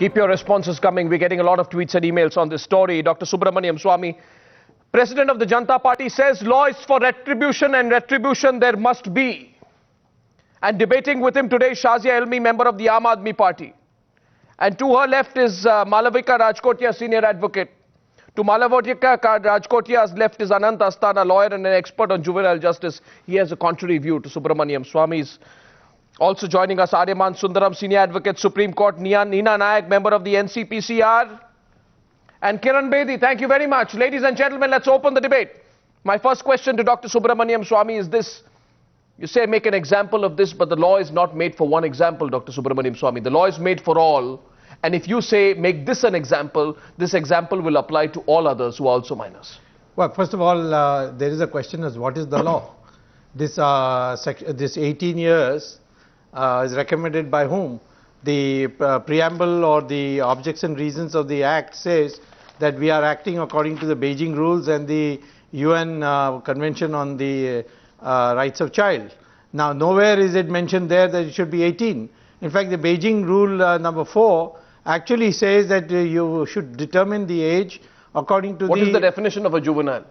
Keep your responses coming. We're getting a lot of tweets and emails on this story. Dr. Subramaniam Swamy, President of the Janata Party, says law is for retribution and retribution there must be. And debating with him today, Shazia Elmi, member of the Aam Aadmi Party. And to her left is Malavika Rajkotia, senior advocate. To Malavika Rajkotia's left is Anant Astana, lawyer and an expert on juvenile justice. He has a contrary view to Subramaniam Swamy's. Also joining us, Aryaman Sundaram, senior advocate, Supreme Court, Neena Nayak, member of the NCPCR. And Kiran Bedi, thank you very much. Ladies and gentlemen, let's open the debate. My first question to Dr. Subramaniam Swamy is this. You say make an example of this, but the law is not made for one example, Dr. Subramaniam Swamy. The law is made for all. And if you say make this an example, this example will apply to all others who are also minors. Well, first of all, there is a question as what is the law? This 18 years is recommended by whom? The preamble or the objects and reasons of the Act says that we are acting according to the Beijing rules and the UN Convention on the Rights of Child. Now, nowhere is it mentioned there that it should be 18. In fact, the Beijing rule number 4 actually says that you should determine the age according to What is the definition of a juvenile?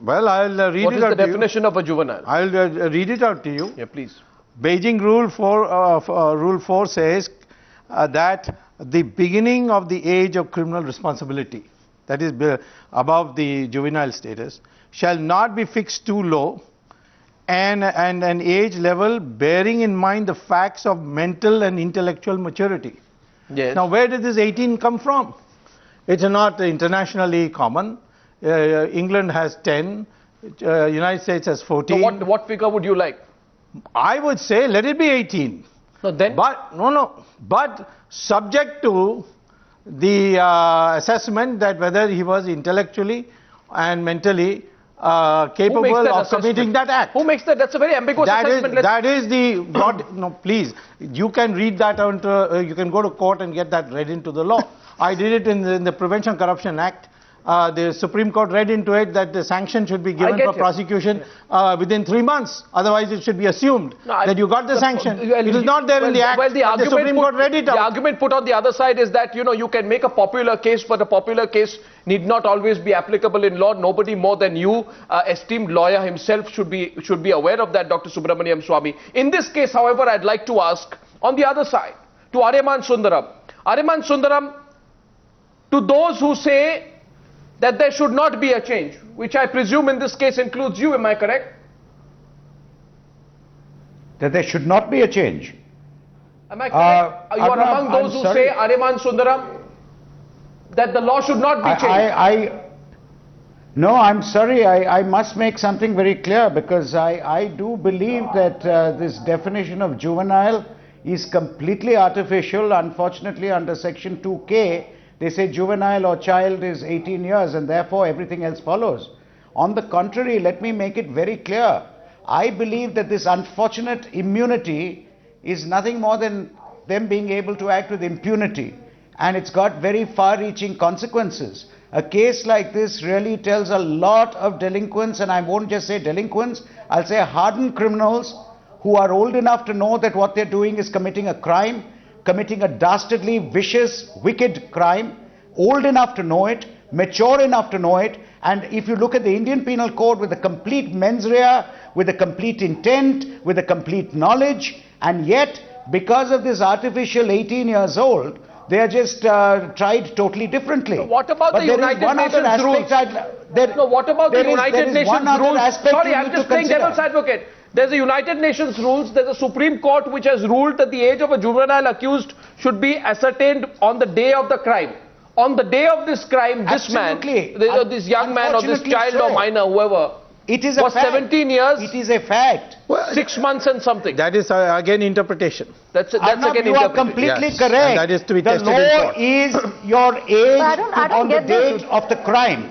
Well, I'll read it out to you. What is the definition of a juvenile? I'll read it out to you. Yeah, please. Beijing rule 4 says that the beginning of the age of criminal responsibility, that is above the juvenile status, shall not be fixed too low and an age level bearing in mind the facts of mental and intellectual maturity. Yes. Now, where did this 18 come from? It's not internationally common. England has 10, United States has 14. So what figure would you like? I would say let it be 18. So then? But subject to the assessment that whether he was intellectually and mentally capable of committing that act. Who makes that? That's a very ambiguous assessment. That is the what? No, please. You can read that out. You can go to court and get that read into the law. I did it in the Prevention Corruption Act. The Supreme Court read into it that the sanction should be given for prosecution within 3 months. Otherwise, it should be assumed that you got the sanction. It is not there in the Act. Well, the Supreme Court read it out. The argument put on the other side is that, you can make a popular case, but a popular case need not always be applicable in law. Nobody more than you, esteemed lawyer himself, should be aware of that, Dr. Subramaniam Swamy. In this case, however, I'd like to ask, on the other side, to Aryaman Sundaram. Aryaman Sundaram, to those who say that there should not be a change, which I presume in this case includes you, am I correct? That there should not be a change. Am I correct? You are among those who say, Aryaman Sundaram, that the law should not be changed. No, I'm sorry, I must make something very clear, because I do believe that this definition of juvenile is completely artificial. Unfortunately, under Section 2K, they say juvenile or child is 18 years and therefore everything else follows. On the contrary, let me make it very clear. I believe that this unfortunate immunity is nothing more than them being able to act with impunity. And it's got very far-reaching consequences. A case like this really tells a lot of delinquents, and I won't just say delinquents, I'll say hardened criminals who are old enough to know that what they're doing is committing a crime, committing a dastardly, vicious, wicked crime, old enough to know it, mature enough to know it. And if you look at the Indian Penal Code with a complete mens rea, with a complete intent, with a complete knowledge, and yet because of this artificial 18 years old, they are just tried totally differently. So what about the United Nations rules? What about the United Nations rules? Sorry, I'm just playing devil's advocate. There's a United Nations rules, there's a Supreme Court which has ruled that the age of a juvenile accused should be ascertained on the day of the crime. On the day of this crime, this man, this young man or this child or minor, whoever, was 17 years. It is a fact. 6 months and something. That is again interpretation. That's again interpretation. You are completely correct. And that is to be tested in court. The law is your age on the date of the crime.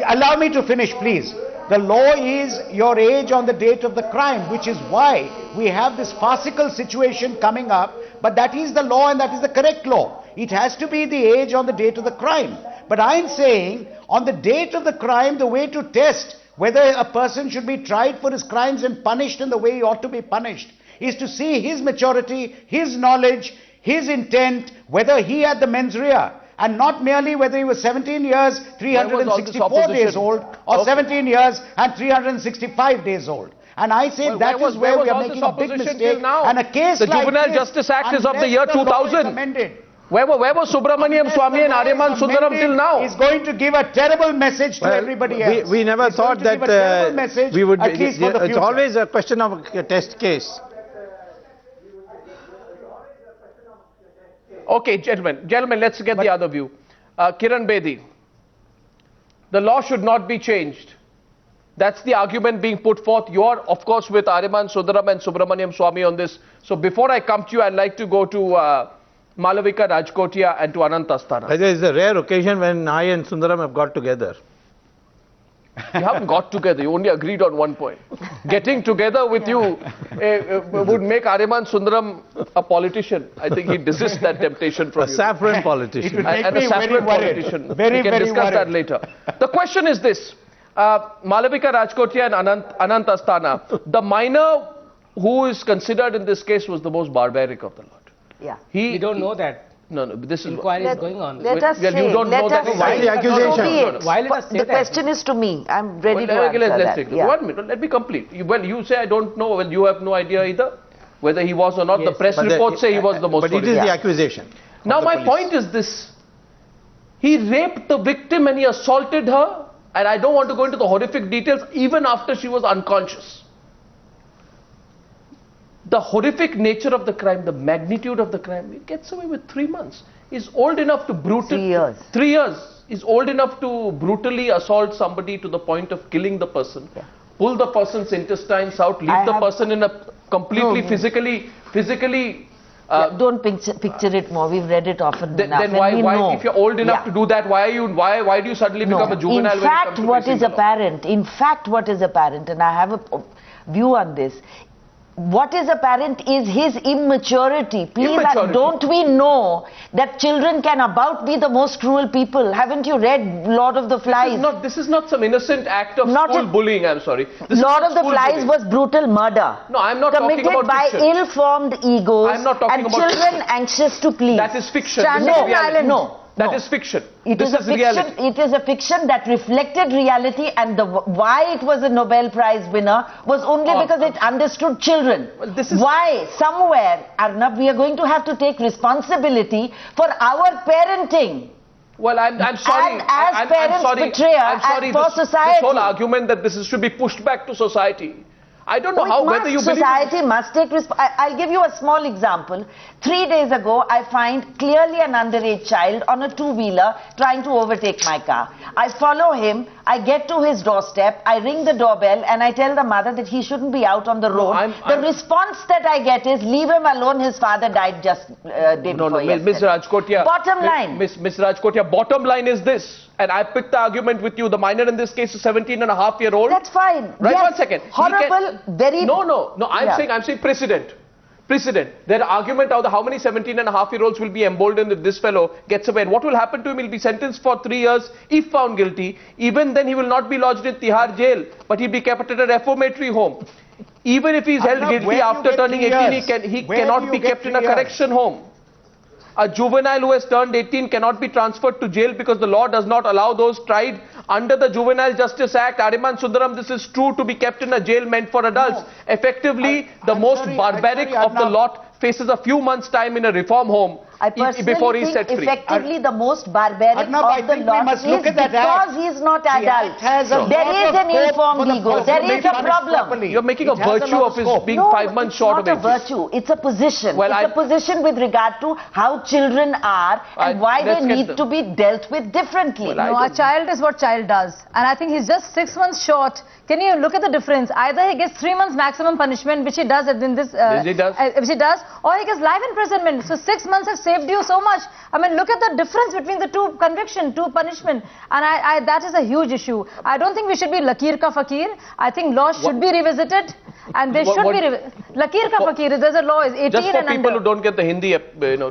Allow me to finish, please. The law is your age on the date of the crime, which is why we have this farcical situation coming up. But that is the law and that is the correct law. It has to be the age on the date of the crime. But I'm saying on the date of the crime, the way to test whether a person should be tried for his crimes and punished in the way he ought to be punished is to see his maturity, his knowledge, his intent, whether he had the mens rea, and not merely whether he was 17 years, 364 days old, or 17 years and 365 days old. And I say that is where we are making a big mistake. And a case the like Juvenile this, Justice Act is of the unless year the law is 2000. amended, Where was Subramaniam Swamy and Aryaman Sundaram till now? is going to give a terrible message to everybody else. We never It's going thought to give that a terrible message, we would. at least for the It's future. always a question of a test case. Okay, gentlemen, let's get the other view. Kiran Bedi, the law should not be changed. That's the argument being put forth. You're, of course, with Aryaman Sundaram and Subramaniam Swamy on this. So before I come to you, I'd like to go to Malavika Rajkotia and to Anant Asthana. There is a rare occasion when I and Sundaram have got together. You haven't got together, you only agreed on one point. Getting together with you would make Aryaman Sundaram a politician. I think he'd desist that temptation from A saffron politician. And a saffron politician. We can discuss that later. The question is this. Malavika Rajkotia and Anant Asthana, the minor who is considered in this case was the most barbaric of the lot. Yeah. We don't know that. No, this is... Inquiry is going on. Let us Well, you say, don't know let that. us Why say. the accusation? So be it. Why let us say The that? question is to me. I'm ready to answer let's that. take this. Yeah. 1 minute, let me complete. You say I don't know, well, you have no idea either, whether he was or not. Yes. The press But reports say he was the most But it is horrific. the accusation. Now of the my police. point is this. He raped the victim and he assaulted her, and I don't want to go into the horrific details, even after she was unconscious. The horrific nature of the crime, the magnitude of the crime, he gets away with 3 months. He's old enough to 3 years. 3 years. He's old enough to brutally assault somebody to the point of killing the person. Yeah. Pull the person's intestines out, leave the person in a completely physically Don't picture it more. We've read it often enough. then and we why know. if you're old enough to do that, why do you suddenly become a juvenile? In when it fact, comes to what facing is the law? apparent, and I have a view on this. What is apparent is his immaturity. Please, Immaturity. don't we know that children can about be the most cruel people? Haven't you read Lord of the Flies? This is not some innocent act of Not school a- bullying, I'm sorry. This is Lord not of the school Flies bullying. was brutal murder. No, I'm not talking committed about by fiction. ill-formed egos I'm not talking and about children fiction. anxious to please. That is fiction. Stranded This is in reality. Ireland. No. That no. is fiction. It This is a is fiction. reality. It is a fiction that reflected reality, and why it was a Nobel Prize winner was only because it understood children. Well, this is- Why? Somewhere, Arnab, we are going to have to take responsibility for our parenting. Well, I'm sorry. And as I'm parents sorry. betray us I'm sorry. and for This society. whole argument that should be pushed back to society. I don't know Oh, whether you believe. society must take I'll give you a small example. 3 days ago, I find clearly an underage child on a two-wheeler trying to overtake my car. I follow him. I get to his doorstep. I ring the doorbell and I tell the mother that he shouldn't be out on the road. The response that I get is, leave him alone. His father died just day before yesterday. Ms. Rajkotia. Bottom line. Ms. Rajkotia, bottom line is this. And I picked the argument with you. The minor in this case is 17-and-a-half-year-old. That's fine. Right, Yes. 1 second. Horrible, very... No, I'm Yeah. saying precedent. Their argument of how many 17-and-a-half-year-olds will be emboldened if this fellow gets away. And what will happen to him? He'll be sentenced for 3 years if found guilty. Even then, he will not be lodged in Tihar jail, but he'll be kept at a reformatory home. Even if he's held Arnab, guilty where do you after get turning 3 18, years? he Where do cannot you be get kept in a 3 years? correction home. A juvenile who has turned 18 cannot be transferred to jail because the law does not allow those tried under the Juvenile Justice Act. Aryaman Sundaram, this is true, to be kept in a jail meant for adults. Effectively, the most barbaric of the Arnab. lot faces a few months' time in a reform home I personally before he's set think free. effectively the most barbaric Arnab, I of the think we lot must is look at that because act. he's not The adult. act has a There lot is of an scope informed for the ego. person There to is be a punished problem. properly. You're making a It has a virtue lot of his scope. being No, 5 months short of it's not a ages. virtue. It's a position. Well, it's a position with regard to how children are and why they let's get need them. to be dealt with differently. Well, I No, a child is what child does. And I think he's just 6 months short. Can you look at the difference? Either he gets 3 months maximum punishment, which he does in this... Yes, he does. Which he does, or he gets life imprisonment. So 6 months has saved you so much. I mean, look at the difference between the two conviction, two punishment. And that is a huge issue. I don't think we should be Lakir ka Fakir. I think laws should be revisited. And they should be... Lakir ka Fakir, there's a law, is 18 Just for and people under. who don't get the Hindi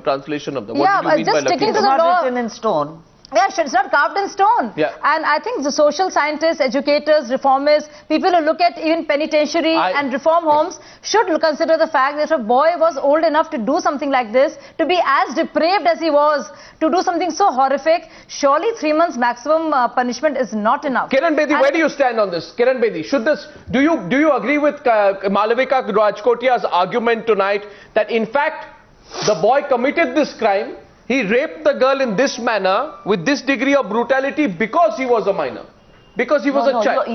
translation of them. What Yeah, do you mean just by sticking Lakir? to It's the not law. written in stone. Yeah, sure. It's not carved in stone. Yeah. And I think the social scientists, educators, reformists, people who look at even penitentiary and reform homes should consider the fact that if a boy was old enough to do something like this, to be as depraved as he was, to do something so horrific, surely 3 months maximum punishment is not enough. Kiran Bedi, where do you stand on this? Kiran Bedi, should this, do you agree with Malavika Rajkotia's argument tonight that in fact the boy committed this crime? He raped the girl in this manner with this degree of brutality because he was a minor, because he was a child.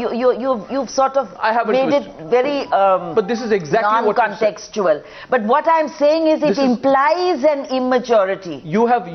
You've sort of made it very but this is exactly what you said. non-contextual. But what I'm saying is it implies an immaturity. You have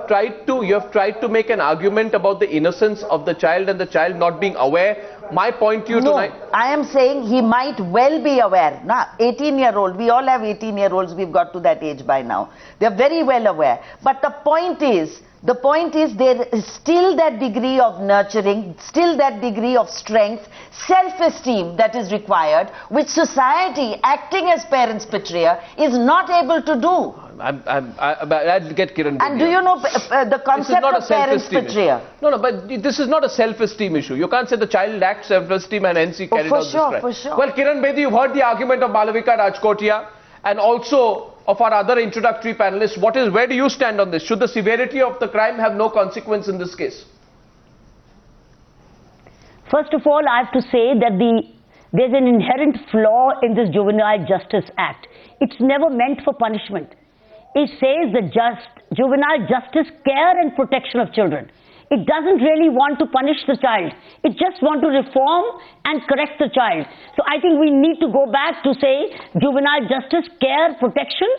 tried to make an argument about the innocence of the child and the child not being aware. My point to you tonight. I am saying he might well be aware. Now, 18-year-old, we all have 18-year-olds, we've got to that age by now. They're very well aware. But the point is there is still that degree of nurturing, still that degree of strength, self-esteem that is required, which society, acting as parents' betrayer, is not able to do. I'll get Kiran. And do you know the concept of parents' betrayer? No, but this is not a self-esteem issue. You can't say the child lacks self-esteem and hence he carried out this crime. For sure. Well, Kiran Bedi, you've heard the argument of Malavika Rajkotia and also of our other introductory panelists. Where do you stand on this? Should the severity of the crime have no consequence in this case? First of all, I have to say that there's an inherent flaw in this Juvenile Justice Act. It's never meant for punishment. It says the juvenile justice, care and protection of children. It doesn't really want to punish the child. It just wants to reform and correct the child. So I think we need to go back to say juvenile justice, care, protection,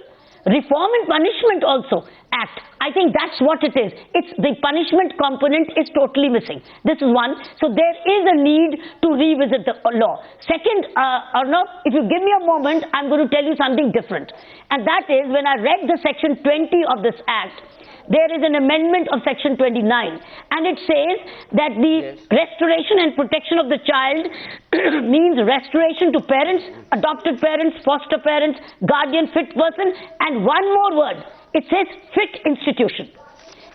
reform and punishment also act. I think that's what it is. It's the punishment component is totally missing. This is one. So there is a need to revisit the law. Second, Arnab, if you give me a moment, I'm going to tell you something different. And that is when I read the section 20 of this act, there is an amendment of section 29 and it says that the restoration and protection of the child means restoration to parents, adopted parents, foster parents, guardian, fit person, and one more word. It says fit institution.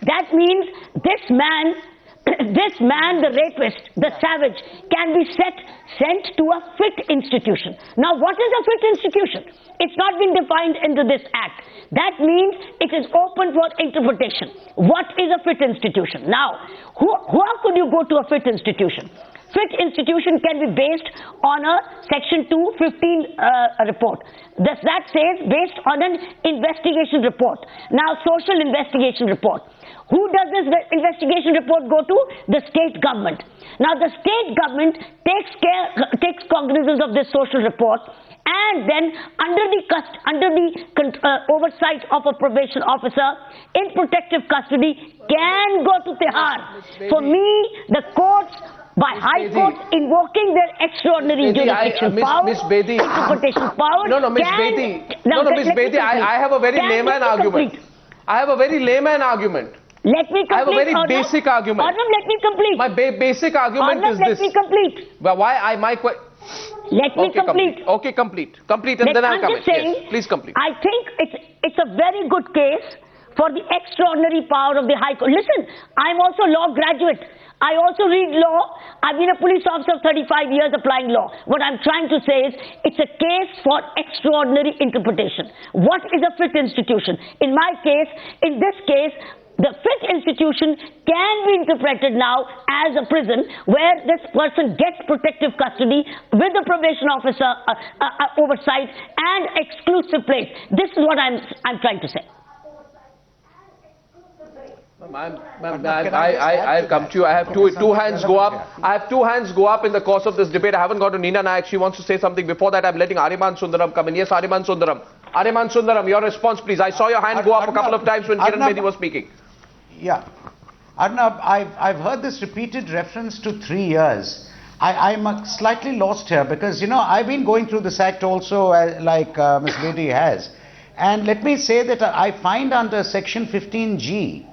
That means this man, the rapist, the savage, can be sent to a fit institution. Now, what is a fit institution? It's not been defined into this act. That means it is open for interpretation. What is a fit institution? Now, how could you go to a fit institution? Fit institution can be based on a Section 215 report. That says based on an investigation report. Now, social investigation report. Who does this investigation report go to? The state government. Now, the state government takes cognizance of this social report and then under the oversight of a probation officer in protective custody can go to Tihar. For me, the courts by High Court invoking their extraordinary jurisdiction power, interpretation power. Miss Bedi, I have a very layman argument. I have a very layman argument. Let me complete. I have a very basic argument. Arnab, let me complete. My basic argument is this. Let me complete. Well, Let me complete. Okay, complete and then I'll come in. Yes, please complete. I think it's a very good case for the extraordinary power of the High Court. Listen, I'm also law graduate. I also read law. I've been a police officer 35 years applying law. What I'm trying to say is it's a case for extraordinary interpretation. What is a fit institution? In my case, in this case, the fit institution can be interpreted now as a prison where this person gets protective custody with the probation officer oversight and exclusive place. This is what I'm trying to say. I'll come to you. I have two hands go up. I have two hands go up in the course of this debate. I haven't got to Neena Nayak. She wants to say something. Before that, I'm letting Ariman Sundaram come in. Yes, Ariman Sundaram. Ariman Sundaram, your response, please. I saw your hand go up a couple of times when Kiran Bedi was speaking. Yeah. Arnab, I've heard this repeated reference to 3 years. I'm slightly lost here because, you know, I've been going through this act also like Ms. Bedi has. And let me say that I find under Section 15G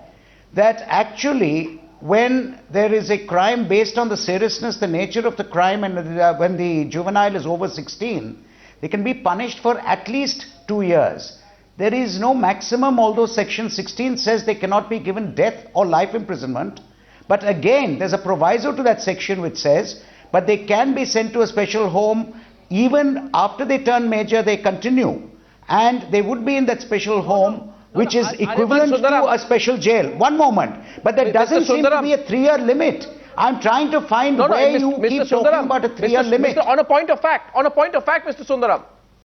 that actually when there is a crime based on the seriousness, the nature of the crime, and when the juvenile is over 16, they can be punished for at least 2 years. there is no maximum, although section 16 says they cannot be given death or life imprisonment. But again, there's a proviso to that section which says, but they can be sent to a special home even after they turn major, they continue. And they would be in that special home, which is equivalent to a special jail. One moment. But there doesn't seem to be a 3-year limit. I'm trying to find where you keep talking about a 3-year limit. On a point of fact, Mr. Sundaram.